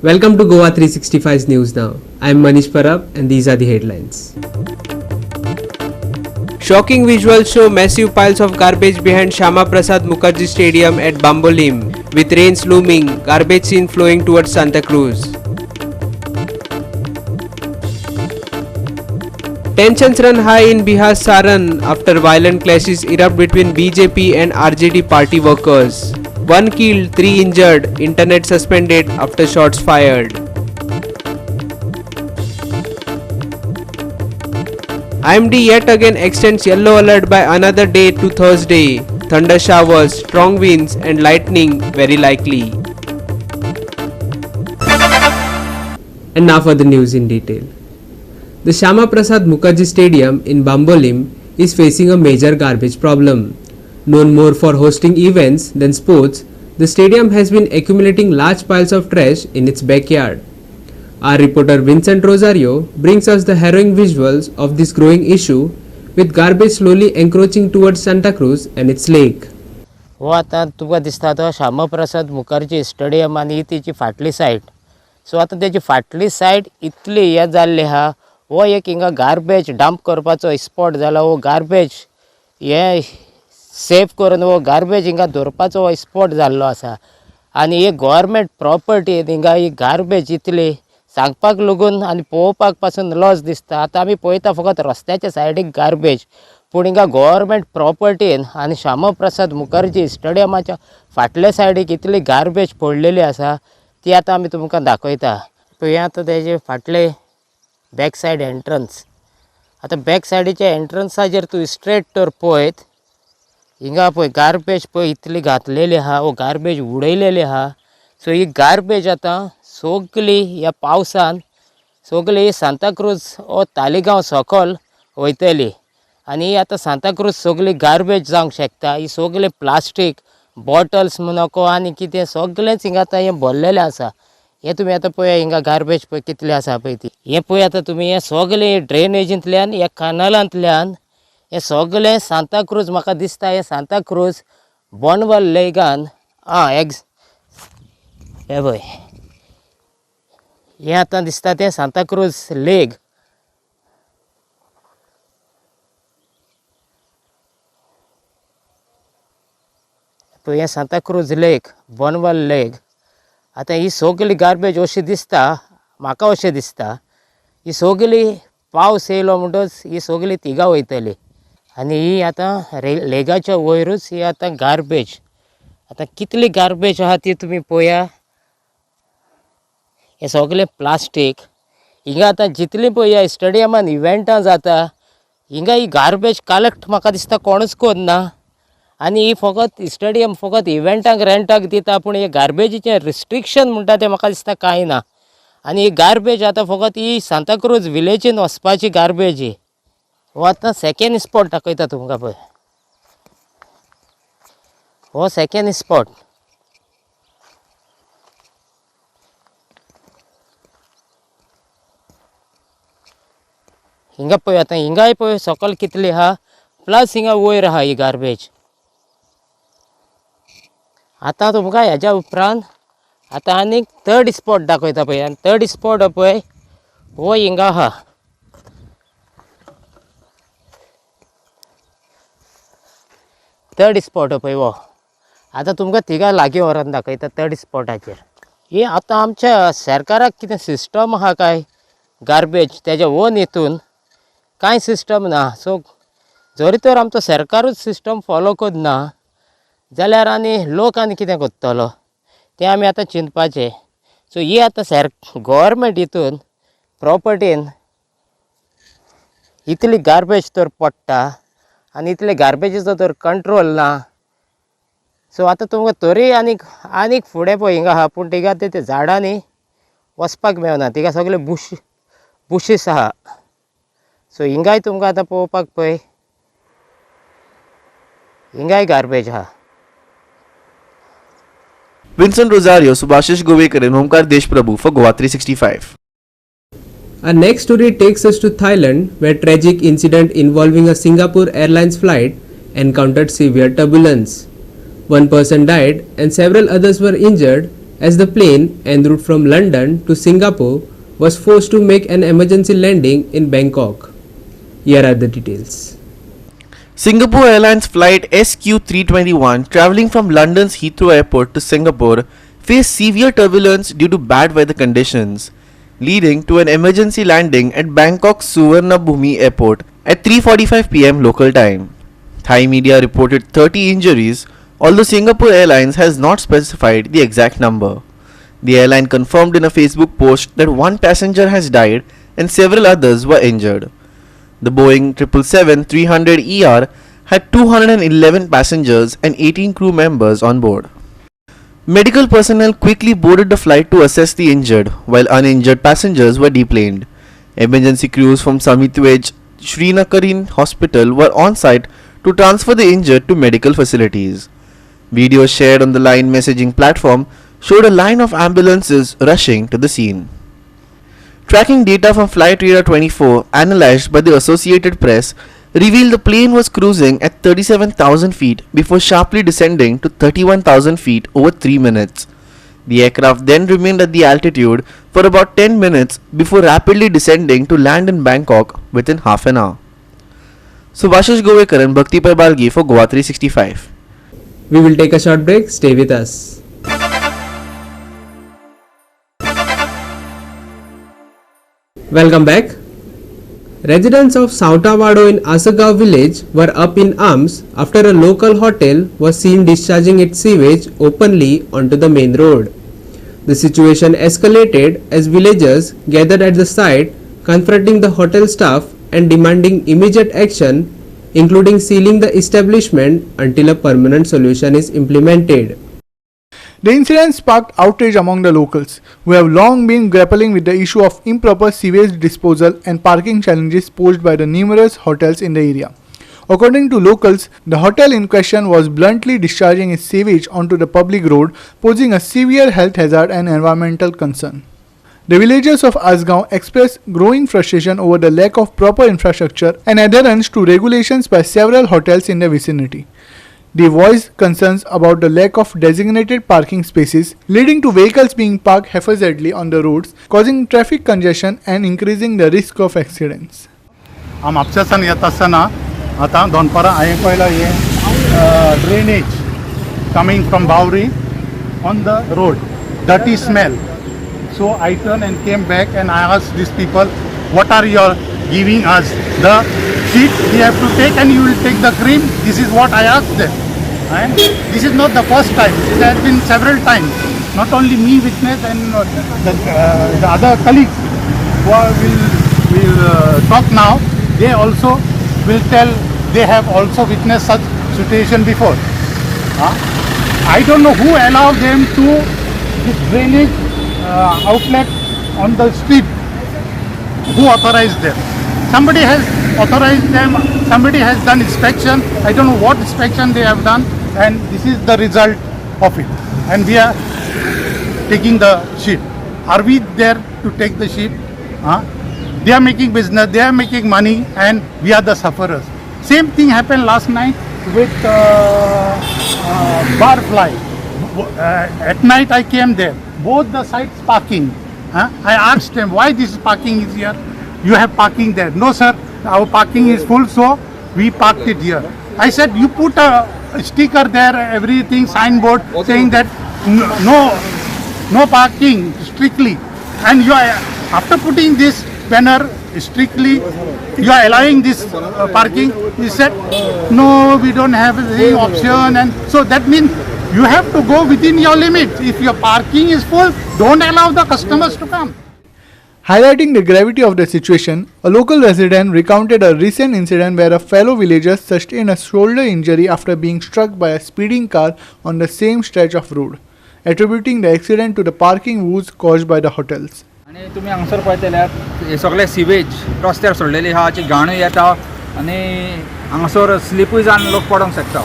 Welcome to Goa 365's News Now. I am Manish Parab and these are the headlines. Shocking visuals show massive piles of garbage behind Shyama Prasad Mukherjee Stadium at Bambolim. With rains looming, garbage seen flowing towards Santa Cruz. Tensions run high in Bihar's Saran after violent clashes erupt between BJP and RJD party workers. 1 killed, 3 injured, internet suspended after shots fired. IMD yet again extends yellow alert by another day to Thursday. Thunder showers, strong winds and lightning very likely. And now for the news in detail. The Shyama Prasad Mukherjee Stadium in Bambolim is facing a major garbage problem. Known more for hosting events than sports, the stadium has been accumulating large piles of trash in its backyard. Our reporter Vincent Rosario brings us the harrowing visuals of this growing issue, with garbage slowly encroaching towards Santa Cruz and its lake. हो आता तुका दिसता तो Shyama Prasad Mukherjee stadium आणि तिची फाटली side. सो आता त्याची फाटली साईड इतली हे जाल्ली हा. हो एक हिंगा गार्बेज डंप करपाचो स्पॉट जाला. हो गार्बेज हे सेफ करून हो गार्बेज हिंगा दवरपाचो हो स्पॉट जाल्लो आसा. आनी हे गव्हर्मेंट प्रॉपर्टी हिंगा ही गार्बेज इतली सांगपाक लागून आनी पळोवपाक पासून लॉस दिसता. आता आमी पळयता फकत रस्त्याच्या सायडीक गार्बेज, पूण हिंगा गव्हर्मेंट प्रॉपर्टीन आनी श्यामा प्रसाद मुखर्जी स्टेडियमाच्या फाटल्या सायडीक इतली गार्बेज पडलेली आसा ती आता आमी तुमकां दाखयता. पळय आतां तेजे फाटले बॅक सायड एंट्रन्स. आता बॅक सायडीच्या एंट्रन्साचेर तूं स्ट्रेट तर पळयत, हिंगा पळय गार्बेज पळय इतली घातलेली आहा. हो गार्बेज उडयलेली आहा. सो ही गार्बेज आतां सगळी ह्या पावसान सगळी सांताक्रूज ओ तालिगांव सकल वयतली. आनी आतां सांताक्रूज सगळी गार्बेज जावंक शकता. ही सगळी प्लास्टीक बॉटल्स म्हणको आनी कितें सगळेंच हिंगा आतां हें भरलेलें आसा. हे तुमी आतां पळय हिंगा गार्बेज पळय कितलें आसा पळय ती. हें पळय आतां तुमी हें सगळें ड्रेनेजींतल्यान ह्या कॅनलांतल्यान हें सगळें सांताक्रूज म्हाका दिसता हें सांताक्रूज बोनवल लेगान हे पळय हें आतां दिसता तें सांताक्रूज लेक. पळय हें सांताक्रूज लेक, बोनवल लेक. आतां ही सगळी गार्बेज अशी दिसता, म्हाका अशें दिसता ही सगळी पावस येयलो म्हणटच ही सगळी तिगा वयतली. आनी ही आतां लेगाच्या वयरूच ही आतां गार्बेज. आतां कितली गार्बेज आहा ती तुमी पळया. हे सगळें प्लास्टीक हिंगा आतां जितली पळय ह्या स्टेडियमान इव्हेंटां जाता हिंगा ही गार्बेज कलेक्ट म्हाका दिसता कोणूच करना. आनी ही फकत स्टेडियम फकत इव्हेंटांक रेंटाक दिता, पूण हे गार्बेजीचें रिस्ट्रिक्शन म्हणटा तें म्हाका दिसता कांय ना. आनी ही गार्बेज आतां फकत ही सांताक्रूज विलेजीन वचपाची गार्बेज ही. हो आतां सेकेंड स्पॉट दाखयता तुमकां पळय. हो सेकेंड स्पॉट. हिंगा पळय आतां हिंगाय पळय सकल कितली आहा, प्लस हिंगा वयर आहा ही गार्बेज. आतां तुमकां हेज्या उपरांत आतां आनीक थर्ड स्पॉट दाखयता पळय. आनी थर्ड स्पॉट पळय हो हिंगा आहा. थर्ड स्पॉट पळय हो. आतां तुमकां थिगा लागीं व्हरोन दाखयता थर्ड स्पॉटाचेर. ही आतां आमच्या सरकाराक कितें सिस्टम आहा काय गार्बेज तेज्या ओन हितून कांय सिस्टम ना. सो जरी तर आमचो सरकारूच सिस्टम फॉलो करना जाल्यार आनी लोक आनी कितें करतलो तें आमी आतां चिंतपाचें. सो ही आतां गव्हर्मेंट हितून प्रॉपर्टीन इतली गार्बेज तर पडटा आनी इतले गार्बेजीचो तर कंट्रोल ना. सो आतां तुमकां तरी आनीक फुडें पळय हिंगा आहा, पूण थिगा ते झाडांनी वचपाक मेळना. थिगा सगळे बुशीस आहा. सो हिंगाय तुमकां आतां पळोवपाक पळय हिंगाय गार्बेज आहा. Vincent Rosario, Subhashish Govekar and Omkar Deshprabhu for Goa 365. Our next story takes us to Thailand, where tragic incident involving a Singapore Airlines flight encountered severe turbulence. One person died and several others were injured as the plane en route from London to Singapore was forced to make an emergency landing in Bangkok. Here are the details. Singapore Airlines flight SQ321 travelling from London's Heathrow Airport to Singapore faced severe turbulence due to bad weather conditions, leading to an emergency landing at Bangkok's Suvarnabhumi Airport at 3:45 p.m. local time. Thai media reported 30 injuries, although Singapore Airlines has not specified the exact number. The airline confirmed in a Facebook post that one passenger has died and several others were injured. The Boeing 777-300ER had 211 passengers and 18 crew members on board. Medical personnel quickly boarded the flight to assess the injured, while uninjured passengers were deplaned. Emergency crews from Samitwej Srinakarin Hospital were on site to transfer the injured to medical facilities. Videos shared on the line messaging platform showed a line of ambulances rushing to the scene. Tracking data from Flight Radar 24 analyzed by the Associated Press revealed the plane was cruising at 37,000 feet before sharply descending to 31,000 feet over 3 minutes. The aircraft then remained at the altitude for about 10 minutes before rapidly descending to land in Bangkok within half an hour. Subhashish Govekar and Bhakti Balgi for Goa 365. We will take a short break. Stay with us. Welcome back. Residents of Sautawado in Asagaon village were up in arms after a local hotel was seen discharging its sewage openly onto the main road. The situation escalated as villagers gathered at the site, confronting the hotel staff and demanding immediate action, including sealing the establishment until a permanent solution is implemented. The incident sparked outrage among the locals, who have long been grappling with the issue of improper sewage disposal and parking challenges posed by the numerous hotels in the area. According to locals, the hotel in question was bluntly discharging its sewage onto the public road, posing a severe health hazard and environmental concern. The villagers of Asagaon expressed growing frustration over the lack of proper infrastructure and adherence to regulations by several hotels in the vicinity. They voiced concerns about the lack of designated parking spaces, leading to vehicles being parked haphazardly on the roads, causing traffic congestion and increasing the risk of accidents. म्हापशासान येता आसतना आतां दोनपारां हांवें पळयलां हें drainage coming from बावरी on the road, dirty smell. So I turned and came back and I asked these people, what are you giving us? The sheet we have to take and you will take the cream? This is what I asked them. And this is not the first time. It has been several times. Not only me witness and the other colleagues who will talk now, they also will tell they have also witnessed such situation before. I don't know who allowed them to this drainage outlet on the street. Who authorized them? Somebody has authorized them. Somebody has done inspection. I don't know what inspection they have done, and this is the result of it. And we are taking the sheep. Are we there to take the sheep? They are making business. They are making money, and we are the sufferers. Same thing happened last night with Barfly. At night I came there. Both the sides parking. I asked them why this parking is here. You have parking there. No sir, our parking is full, so we parked it here. I said you put a sticker there, everything, signboard saying that no parking strictly. And you are, after putting this banner strictly, you are allowing this parking. He said no, we don't have any option, and so that means you have to go within your limits. If your parking is full, don't allow the customers to come. Highlighting the gravity of the situation, a local resident recounted a recent incident where a fellow villager sustained a shoulder injury after being struck by a speeding car on the same stretch of road, attributing the accident to the parking woes caused by the hotels. आणि तुम्ही हांगसर पळयतल्यार हे सगळे sewage रस्त्यार सोडलेली आहा, हाची घाण येता आनी हांगसर स्लिपूय जावन लोक पडोंक शकता.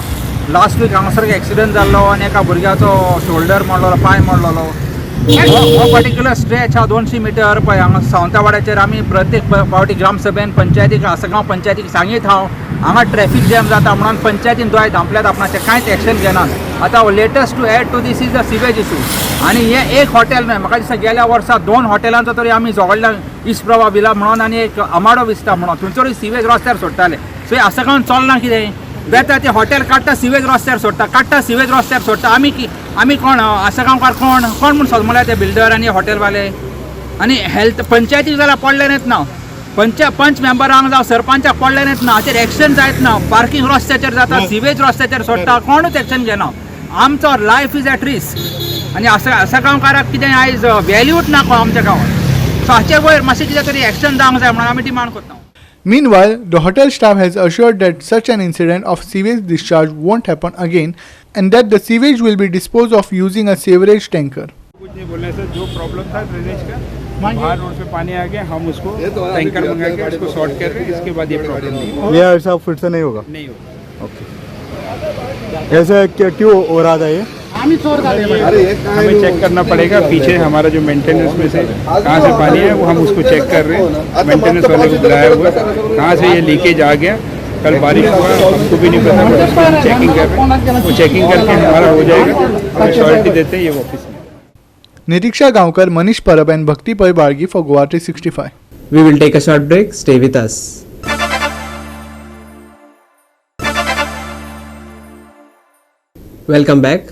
लास्ट वीक हांगसर एक्सिडेंट जाल्लो आनी एका भुरग्याचो शोल्डर मोडलेलो, पांय मोडलेलो. हो पर्टिक्युलर स्ट्रेच हा 200 मीटर पळय हांगा सावंतवाड्याचेर आमी प्रत्येक फावटी ग्रामसभेन पंचायतीक आसगांव पंचायतीक सांगीत हांव हांगा ट्रॅफिक जॅम जाता म्हणून पंचायतीन दोळे धांपल्यात आपणाचे कांयच एक्शन घेनात. आतां latest to add to this is the sewage issue. आनी हे एक हॉटेल न्हय, म्हाका दिसता गेल्या वर्सा 2 हॉटेलांचो तरी आमी झगडल्या इस्प्रभा विला म्हणून आनी एक आमाडो विस्ता म्हणून थंयसरूय सिवेज रस्त्यार सोडटाले. सो हे असं करून चलना कितें. बेता ते हॉटेल काडटा सिवेज रस्त्यार सोडटा, काडटा सिवेज रस्त्यार सोडटा. आमी कोण असं कामकार कोण म्हणून सोदमले ते बिल्डर आनी हॉटेलवाले. आनी हेल्थ पंचायतीक जाल्यार पडले नाहीत ना, पंच मेंबरांक जावं सरपंचाक पडले नाहीत ना. हाचेर एक्शन जायत ना. पार्किंग रस्त्याचेर जाता, सिवेज रस्त्याचेर सोडटा, कोणूच एक्शन घेना. आमचो लायफ इज एट रिस्क. आनी असं कामकाराक कितें आयज व्हॅल्यूच ना आमच्या गांवांत. सो हाचे वयर मातशें कितें तरी एक्शन जावंक जाय म्हणून आमी डिमांड करता. Meanwhile, the hotel staff has assured that such an incident of sewage discharge won't happen again and that the sewage will be disposed of using a sewerage tanker. कुछ नहीं बोलने से जो प्रॉब्लम था ड्रेनेज का, बाहर road पे पानी आ गया, हम उसको टैंकर मंगा के उसको सॉर्ट कर रहे हैं. इसके बाद ये प्रॉब्लम नहीं होगा. ये ऐसा फिर से नहीं होगा. नहीं होगा. ऐसा क्यों हो रहा था ये? हमें चेक करना पड़ेगा. पीछे हमारा जो मेंटेनेंस में से कहाँ से पानी है वो हम उसको चेक कर रहे हैं. मेंटेनेंस वाले को बुलाया हुआ कहाँ से ये लीकेज आ गया. कल बारिश हुआ, हमको भी नहीं पता, बट उसको चेकिंग कर रहे हैं. वो चेकिंग करके हमारा हो जाएगा. हमें श्योरिटी देते हैं ये ऑफिस में. Niriksha Gaonkar, Manish Parab and Bhakti Pai Bargi for Goa 365. We will take a short break. Stay with us. Welcome back.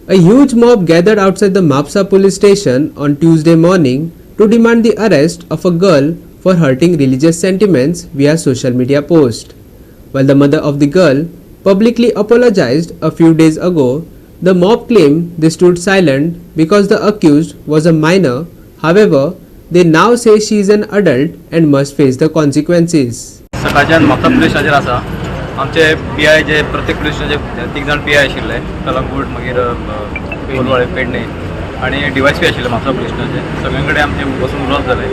A huge mob gathered outside the Mapsa police station on Tuesday morning to demand the arrest of a girl for hurting religious sentiments via social media post. While the mother of the girl publicly apologized a few days ago, the mob claimed they stood silent because the accused was a minor. However, they now say she is an adult and must face the consequences. सकाळच्यान Mapusa police स्टेशनाचेर आसा. आमचे PI जे प्रत्येक police स्टेशनाचे 3 जाण PI आशिल्ले, कलंगूट मागीर कोलवाळे पेडणे आनी DYSP आशिल्ले म्हापसा पुलीस स्टेशनाचे. सगळे कडेन आमचे बसून उलोवप जालें.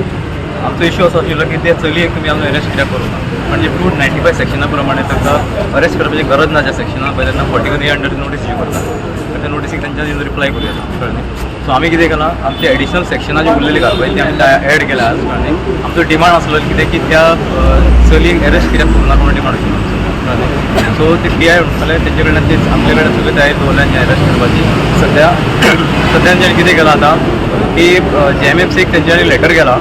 आमचो इश्यू असो आशिल्लो की ते चलयेक तुमी आजून अरेस्ट कित्याक करूना. म्हणजे 295 सेक्शना प्रमाणे ताका अरेस्ट करपाची गरज ना. ज्या सेक्शना पळय तेन्ना 41A अंडर नोटीस इश्यू करता. त्या नोटीसीक तांच्यानी रिप्लाय करूं येता कळ्ळें. सो आमी कितें केलां, आमचे एडिशनल सेक्शना जी उरलेली घालपाची ती आमी एड केल्या आज कळ्ळें. आमचो डिमांड आसलो कितें की त्या चलयेक अरेस्ट कित्याक करूना म्हणून डिमांड आशिल्लो कळ्ळें. सो ते PI म्हणटाले तेंचे कडल्यान तेच आमचे कडेन सगळे तयारी दवरल्यान अरेस्ट करपाची. सद्यान तेंच्यांनी कितें केलां आतां की JMFCक तेंच्यांनी लेटर केला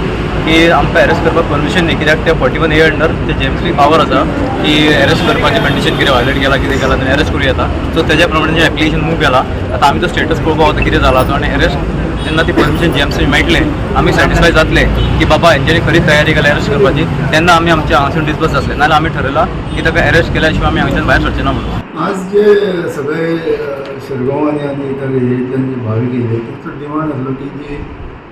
की आमकां अरेस्ट करपाक परमिशन न्ही. कित्याक ते 41A अंडर ते JMFC पावर आसा की अरेस्ट करपाचें कंडिशन कितें वायलेट केला कितें केला तेणें अरेस्ट करूं येता. सो तेज्या प्रमाणे एप्लिकेशन मूव केला. आतां आमी तो स्टेटस पळोवपाक वता कितें जाला तो. आनी अरेस्ट जेन्ना ती परमिशन JMFC मेळटलें आमी सॅटिस्फाय जातले की बाबा हेंच्यांनी खरी तयारी केल्या अरेस्ट करपाची, तेन्ना आमी आमच्या हांगासून डिस्बस जातले. नाजाल्यार आमी ठरयलां की ताका अरेस्ट केल्या शिवाय आमी हांगाच्यान भायर सरचे ना म्हणून. आज जे सगळे शिरगांवांनी आनी इतर एरियेंतल्यान जे भावीक येयले तांचो डिमांड आसलो की जी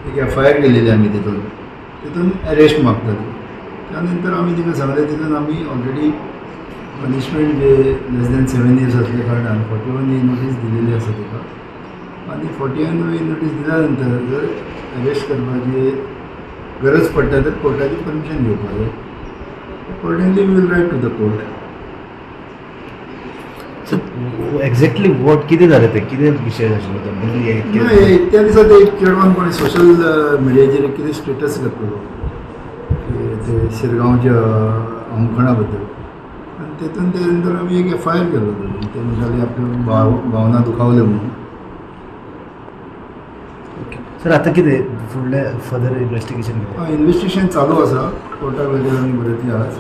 एक FIR केलेली आमी तितून अरेस्ट मागताली. त्या नंतर आमी तिका सांगलें तितून आमी ऑलरेडी पनिशमेंट जे लेस दॅन 7 years असले कारणान 41A नोटीस दिलेली आसा तिका. आनी 41A नोटीस दिल्या नंतर जर अरेस्ट करपाची गरज पडटा तर कोर्टाची परमिशन घेवपाक जाय. Accordingly we will write to the court. Exactly what कितें जालें तें कितें विशय आशिल्लो तो नाही त्या दिसा ते एक चेडवान कोणी सोशल मिडियाचेर कितें स्टेटस घातलो ते शिरगांवच्या होमखणा बद्दल आनी तेतून ते नंतर आमी एक FIR केलो. ते म्हणटाले आपल्यो भावना दुखावले म्हणून. सर आतां कितें फुडलें फर्दर इन्वेस्टिगेशन इन्वेस्टिगेशन चालू आसा. कोर्टाक वेळेर आमी बरयतली आज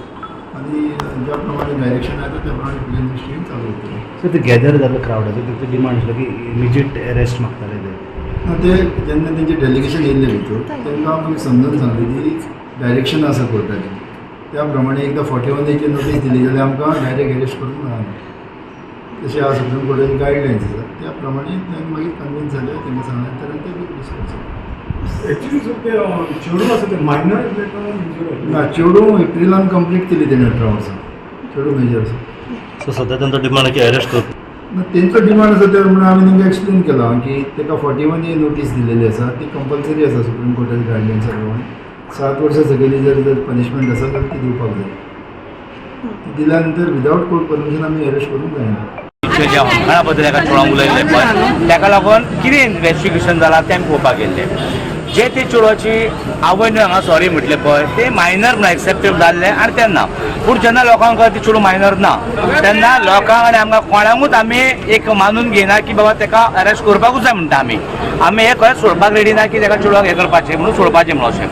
आनी ज्या प्रमाणे डायरेक्शन आसा त्या प्रमाणे फुडलें इन्वेस्टिगेशन चालू करतले. सर ते गॅदर जाल्लो क्रावडाचो तेंचो डिमांड आसलो की इमिजिएट अरेस्ट मागताले ते जेन्ना तेंचे डेलिगेशन येयल्ले भितर तेंकां आमी समजून सांगलें की डायरेक्शन आसा कोर्टाची त्या प्रमाणे एकदां 41A नोटीस दिली जाल्यार आमकां डायरेक्ट अरेस्ट करूंक मेळना. तशें आज सुप्रीम कोर्टाची गायडलायन्स आसा त्या प्रमाणे तेंकां मागीर कन्विन्स जाले. तेंकां सांगल्या नंतर ते डिस्कस ना. चेडूं एप्रिलान कंप्लीट केली तेणें 18 वर्सां. चेडूं मेजर आसा. सो सद्या तांचो डिमांड की अरेस्ट कर. तेंचो डिमांड आसा ते म्हणून आमी तांकां एक्सप्लेन केलां की ताका 41A नोटीस दिलेली आसा ती कंपल्सरी आसा सुप्रीम कोर्टाची गायडलायन्सा प्रमाणे. 7 वर्सां सकयली जर पनिशमेंट आसा जाल्यार ती दिवपाक जाय. ती दिल्या नंतर विदावट कोर्ट परमिशन आमी अरेस्ट करूंक जायना. ज्या होमखणा बद्दल एका चोळान उलयल्लें पळय ताका लागून कितें इन्वेस्टिगेशन जालां तें आमी पळोवपाक गेल्ले. जे ते चेडवाची आवयन हांगा सॉरी म्हटले पळय ते मायनर म्हणून एक्सेप्टेड जाल्ले आनी तेन्ना पूण जेन्ना लोकांक ती चेडूं मायनर ना तेन्ना लोकांक आनी आमकां कोणाकूच आमी एक मानून घेयना की बाबा ताका अरेस्ट करपाकूच जाय म्हणटा आमी हे खरेंच सोडपाक रेडी ना की ताका चेडवाक हे करपाचें म्हणून सोडपाचें म्हणून अशें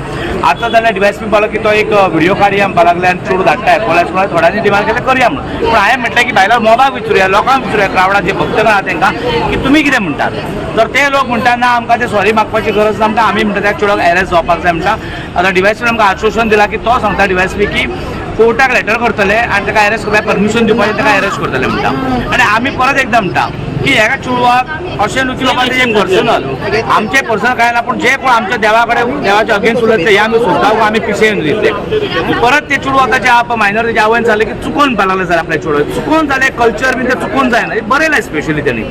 आतां जाल्यार डिवायएसपी म्हणपाक की तो एक व्हिडिओ काडया म्हणपाक लागले आनी चेडूं धाडटा कॉलेज म्हणून थोड्यांनी डिमांड केलें करया म्हणून पूण हांवें म्हटलें की भायल्या मोगाक विचारुया लोकांक विचारुया क्रावडाक जे भक्तगण आहा तांकां की तुमी कितें म्हणटात जर ते लोक म्हणटा ना आमकां ते सॉरी मागपाची गरज ना म्हणटा आमी म्हणटा त्या चेडवाक अरेस्ट जावपाक जाय म्हणटा आतां डिवायएसपीन आमकां आश्वासन दिलां की तो सांगता डिवायएसपी की कोर्टाक लेटर करतले आनी ताका अरेस्ट करपाक परमिशन दिवपाचें ताका अरेस्ट करतले म्हणटा आनी आमी परत एकदां म्हणटा की ह्या चेडवाक अशें न्हू की बाबा तेजें पर्सनल आमचें पर्सनल कांय ना पूण जे कोण आमच्या देवा कडेन देवाच्या अगेन्स्ट उलयता हे आमी सोदता आमी पिशेन दितले परत ते चेडवाक ताच्या मायनर तेजे आवयन जालें की चुकून लागलें जाल्यार आपल्या चेडवाक चुकून जालें कल्चर बी तें चुकून जायना बरयलें स्पेशली तेणी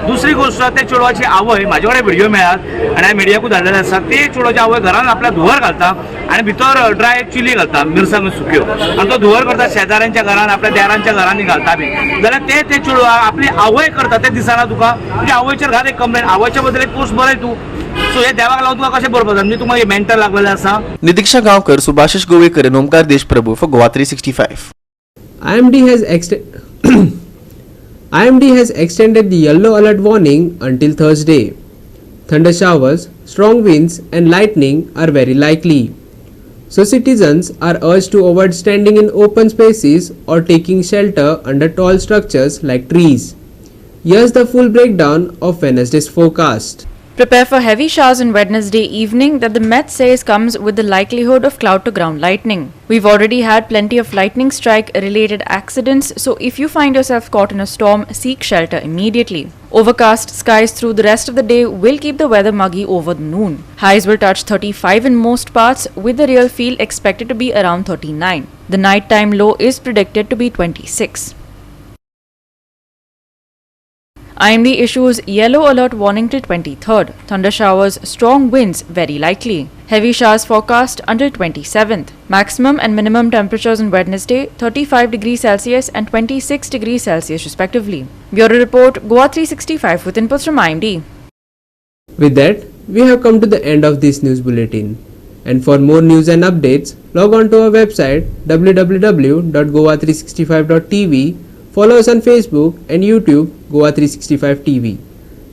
दुसरी गोश्ट ते चेडवाची आवय म्हाजे कडेन व्हिडिओ मेळ्ळ्यात आनी हांवें मिडियाकूय धाडलेले आसा ते चेडवाची आवय घरान आपल्या धुवर घालता आनी भितर ड्राय चिली घालता मिरसांग सुक्यो आनी तो धुवर करता शेजाऱ्यांच्या घरान आपल्या देरांच्या घरांनी घालता बी जाल्यार ते चेडवा आपली आवय करता ते दिसना तुका तुज्या आवयचेर घाल एक कंप्लेन आवयच्या बद्दल एक पोस्ट बरय तूं सो हे देवाक लागून तुका कशें बरोबर म्हणजे तुका मेंटल लागलेलें आसा निदीक्षा Gaonkar, सुभाशीश Govekar and Omkar Deshprabhu for Goa 365. IMD has extended the yellow alert warning until Thursday. Thunder showers, strong winds and lightning are very likely. So citizens are urged to avoid standing in open spaces or taking shelter under tall structures like trees. Here's the full breakdown of Wednesday's forecast. Prepare for heavy showers on Wednesday evening that the Met says comes with the likelihood of cloud to ground lightning. We've already had plenty of lightning strike related accidents, so if you find yourself caught in a storm, seek shelter immediately. Overcast skies through the rest of the day will keep the weather muggy over the noon. Highs will touch 35 in most parts, with the real feel expected to be around 39. The nighttime low is predicted to be 26. IMD issues yellow alert warning till 23rd. Thunder showers, strong winds very likely. Heavy showers forecast until 27th. Maximum and minimum temperatures on Wednesday 35 degrees Celsius and 26 degrees Celsius respectively. Bureau report, Goa 365 with inputs from IMD. With that, we have come to the end of this news bulletin. And for more news and updates, log on to our website www.goa365.tv. Follow us on Facebook and YouTube Goa 365 TV.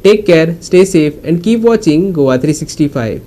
Take care, stay safe and keep watching Goa 365.